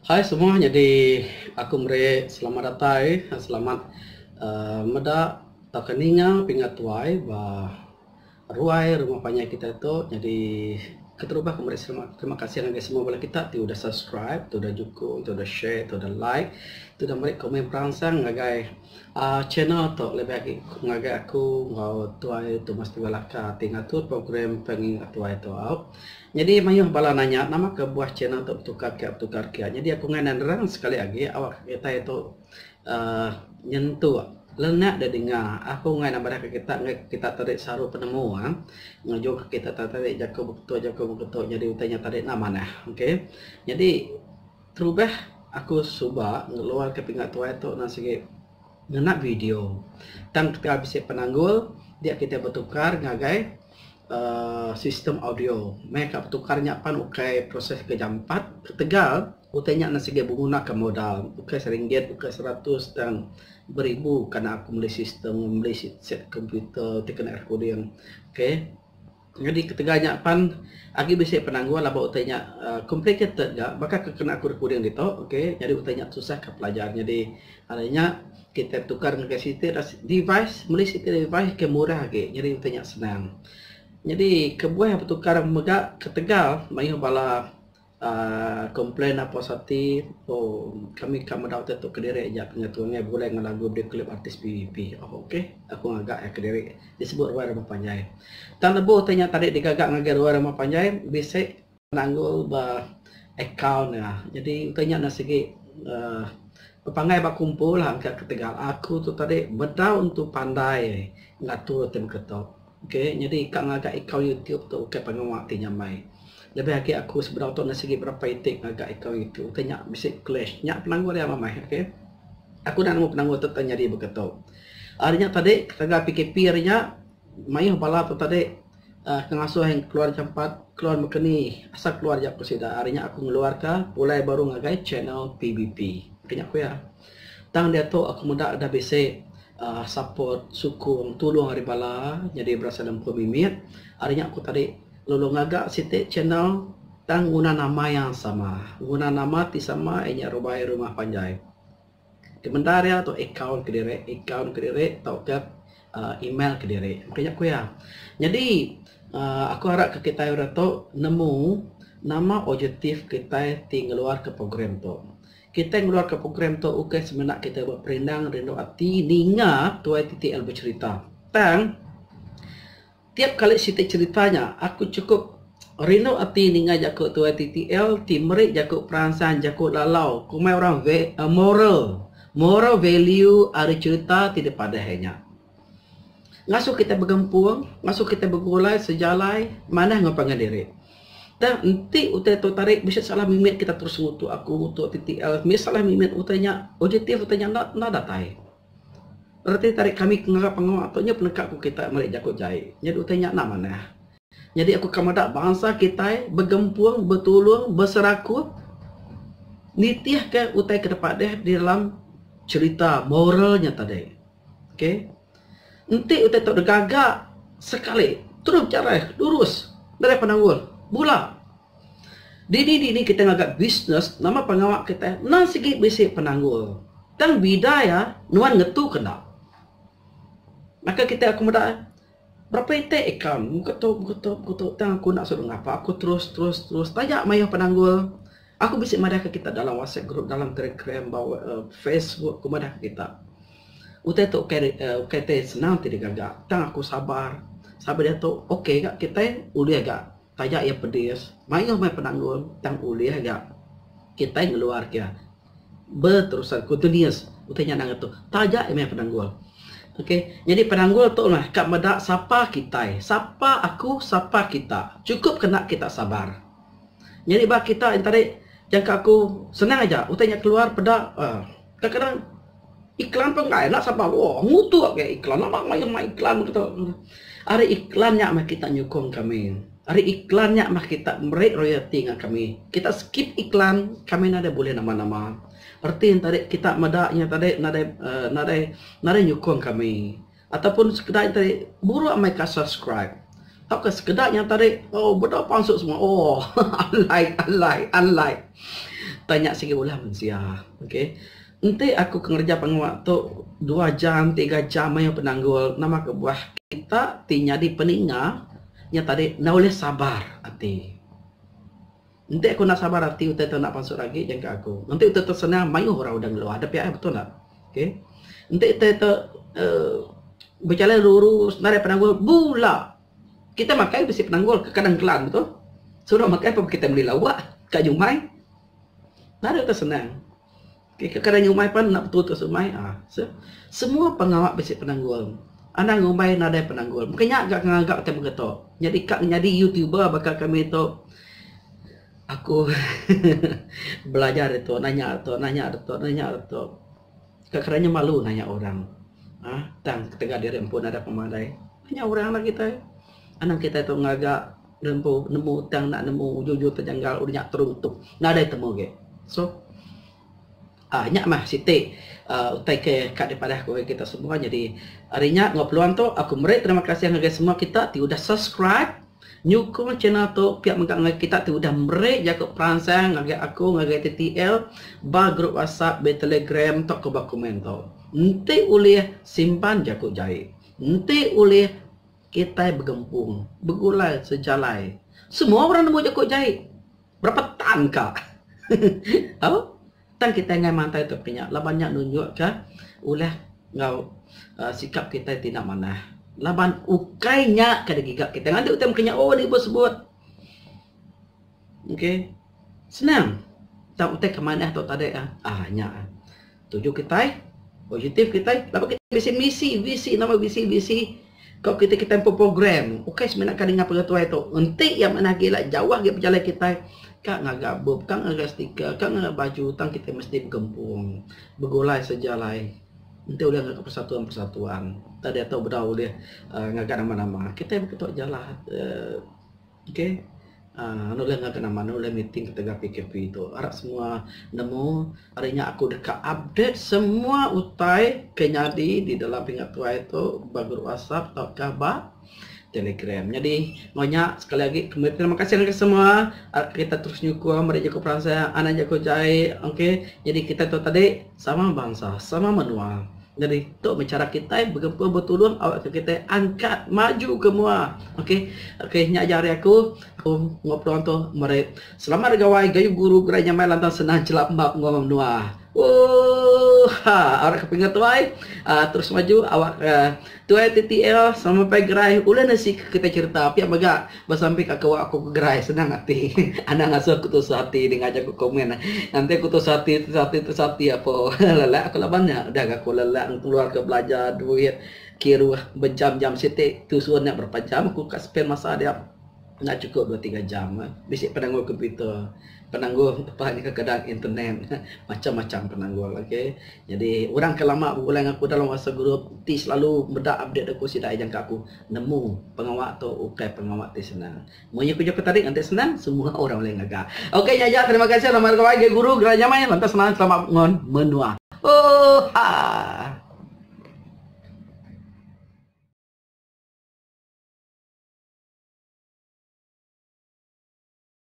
Hai semua, jadi aku selamat datang, selamat meda tak keninga pingat tuai bah ruai rumah panjang kita itu. Jadi keterubah kembali terima kasih dengan semua boleh kita tu udah subscribe, tu udah dukung, tu udah share, tu udah like, tu udah beri komen perangsang ngagai channel tu lebih lagi ngagai aku ngau tuai tu mesti balaka tinggal tu program pengin tuai tu out. Jadi mayuh bala nanya nama ke buah channel tu tukar kia. Jadi aku nganan rang sekali lagi awak kita itu nyentuh lenak dah dengar aku ngai nama kita tarik saru penemu ngajuk kita tarik jago betul jadi utanya tarik nama nah okey. Jadi terubah aku cuba ngeluar ke pingat tua itu nasi ngenak video tang kita bisa penanggul dia kita bertukar ngagai sistem audio mereka bertukarnya pan ukai proses ke jam 4 ke Tegal utanya nasi guna ke modal ukai seringgit ukai 100 dan beribu karena aku beli sistem beli set komputer tekan recording. Okey, jadi ketiganya pan agi bisa penangguh lah bawa utanya complicated gak maka kena aku recording itu. Okey, jadi utanya susah ke pelajar. Jadi adanya kita tukar dengan device beli device ke murah lagi jadi utanya senang. Jadi kebuah bertukar megak ke Tegal mayu bala komplain apa sati kami dapat tu Kediri aja pengaturannya boleh ngelagu di klip artis PVP. Okey, aku agak ya Kediri disebut ruang rumah panjai tan lebu tanya tadi digagak ngagai ruang rumah panjai bisa nanggul ba account ya. Jadi tanya nasigi pepangai ba kumpul angka ke Tegal aku tu tadi beda untuk pandai ngatur tim ketok. Okey, jadi kak ngagak account YouTube tu ke pengawak tinyamai lebih lagi aku seberapa tahun segi berapa itik agak ikau itu tanya bisa clash nyak penangguh dia mamai. Okey, aku nak nemu penangguh tu tanya dia berketok artinya tadi kata PKP artinya mayuh bala tu tadi pengasuh yang keluar cepat keluar mekeni asal keluar jak persida artinya aku ngeluarkan mulai baru ngagai channel PBP kenya aku ya tang dia tu aku muda ada bisa support sukung tolong hari bala jadi berasa dalam pemimit artinya aku tadi lalu ngagak sitik channel tang guna nama yang sama guna nama ti sama enya rubai rumah panjai kementarya atau account Kediri atau ke email Kediri makanya aku ya. Jadi aku harap ke kita udah tu nemu nama objektif kita tinggal keluar ke program tu kita keluar ke program tu okay semenak kita buat perindang rindu hati ninga tuai TTL bercerita tang tiap kali sitik ceritanya aku cukup rindu hati ninga jakut tuai TTL timrik jakut perasaan jakut lalau kumai orang moral value ada cerita tidak pada hanya ngasuh kita bergempung ngasuh kita bergulai sejalai mana ngapangan diri dan nanti utai tu tarik bisa salah mimit kita terus ngutu aku ngutu TTL misalnya mimit utanya objektif utanya nak datai berarti tarik kami ngagak pengawak tu nya penekak ku kita merek jakut jai jadi utanya nak mana jadi aku kamadak bangsa kita bergempung bertulung berserakut nitiah ke utai ke depan deh di dalam cerita moralnya tadi. Okey, nanti utai tu gagak sekali terus cara lurus dari penanggul bula di kita ngagak bisnes nama pengawak kita nan segi bisi penanggul dan bidaya nuan ngetu kena maka kita aku muda berapa itik account kutu tang aku nak suruh ngapa aku terus tanya mayah penanggul aku bisa madah ke kita dalam WhatsApp group dalam Telegram bawa Facebook aku madah ke kita utai tu okay teh senang tidak gagak tang aku sabar dia tu okey gak kita uliah gak tanya ya pedis mayah penanggul tang uliah gak kita ngeluar kia berterusan continuous utanya nang tu tanya ya penanggul. Okey, jadi penanggul tu lah kat medak siapa kita, siapa aku, siapa kita. Cukup kena kita sabar. Jadi bah kita yang tadi jangka aku senang aja, utanya keluar pedak. Kadang-kadang iklan pun enggak enak siapa. Wah, ngutu kayak iklan, nama main iklan begitu. Ada iklannya mah kita nyukung kami. Ada iklannya mah kita merik royalti dengan kami. Kita skip iklan, kami nada boleh nama-nama. Arti yang tadi kita medaknya tadi nada nyukung kami ataupun sekedar tadi buru mereka subscribe tak ke sekedar yang tadi betul pansuk semua unlike tanya sikit ulah manusia. Okey. Nanti aku kerja pengawak tu 2 jam, 3 jam yang penanggul nama ke buah kita tinya di peninga yang tadi nak boleh sabar hati. Nanti aku nak sabar hati utai tu nak masuk lagi jangan ke aku. Nanti utai tu senang mayu orang udah ngeluar ada pihak betul tak? Okey. Nanti utai tu berjalan lurus dari penanggul bula. Kita makan besi penanggul ke kadang kelan betul? Suruh makan apa kita beli lawak kat Jumai. Nada tu senang. Kadang Jumai pun nak betul tu Jumai. Semua pengawak besi penanggul. Anak Jumai nada penanggul. Makanya agak nganggap kita begitu. Jadi kak jadi YouTuber bakal kami tu aku belajar itu, nanya itu. Kadang-kadang malu nanya orang. Tang ketika diri pun ada pemadai. Nanya orang lah kita. Anak kita itu ngagak nemu tang nak nemu jujur terjanggal udah teruntuk. Nak ada temu ke. So nyak mah siti utai ke kat daripada aku kita semua. Jadi harinya ngopluan tu aku meri terima kasih ngagai semua kita ti udah subscribe nyukung channel tu pihak menggak kita tu udah meri jaga peransang ngagai aku ngagai TTL ba grup WhatsApp be Telegram tok ke ba komen tu. Nanti oleh simpan jakut jahit. Nanti oleh kita bergempung, bergulai sejalai. Semua orang nemu jakut jahit. Berapa tan kak? Apa? Tan kita ngai mantai tu punya. Lah banyak nunjuk ke? Ulah ngau sikap kita tidak mana. Laban ukainya kada gigak kita. Nanti utam kenya ni bos sebut. Okey. Senang. Tak utai ke mana tu tadi nya. Tuju kita positif kita. Laban kita visi nama visi. Kau kita tempo program. Okey sebenarnya kadang apa tu itu. Nanti yang mana gila jauh ge berjalan kita. Kak ngagak bob, kak ngagak stiker, kak ngagak baju, tang kita mesti bergempung, bergulai sejalai. Nanti udah ngagak persatuan. Tadi atau berdau dia ngagak nama-nama. Kita betul jalan. Okey. Nulah ngagak nama, nulah meeting kita PKP itu. Harap semua nemu. Harinya aku dekat update semua utai kenyadi di dalam pingat tua itu bagus WhatsApp atau kabar Telegram. Jadi banyak sekali lagi terima kasih kepada semua. Kita terus nyukur mereka jago perasaan anak jago jahit. Okey. Jadi kita tu tadi sama bangsa, sama menua. Jadi tu bicara kita bergempur bertulung awak kita angkat maju ke mua. Okey. Okey nya ajari aku ngobrol tu mereka. Selamat gawai gayu guru geranya mai lantang senang celap mak ngom menua. Awak kepingat tuai terus maju awak tuai TTL sampai gerai ulah nasi kita cerita pihak baga bersampai kakak aku ke gerai senang hati anak ngasuh aku tu hati dengan ajak aku komen nanti aku tu hati apa lelak aku lah banyak dah aku lelak keluar ke belajar duit kira berjam-jam sitik tu suruh nak berapa jam aku kat spend masa dia nak cukup 2-3 jam bisik penangguh komputer penangguh apa ni kadang internet macam-macam penangguh. Okey. Jadi orang kelama bulan aku dalam WhatsApp grup ti selalu bedak update aku sidak jangka aku nemu pengawak tu ukai pengawak ti senang. Monya ku joko tarik nanti senang semua orang boleh ngagak. Okey ya terima kasih nama guru geranya mai lantas senang selamat menua.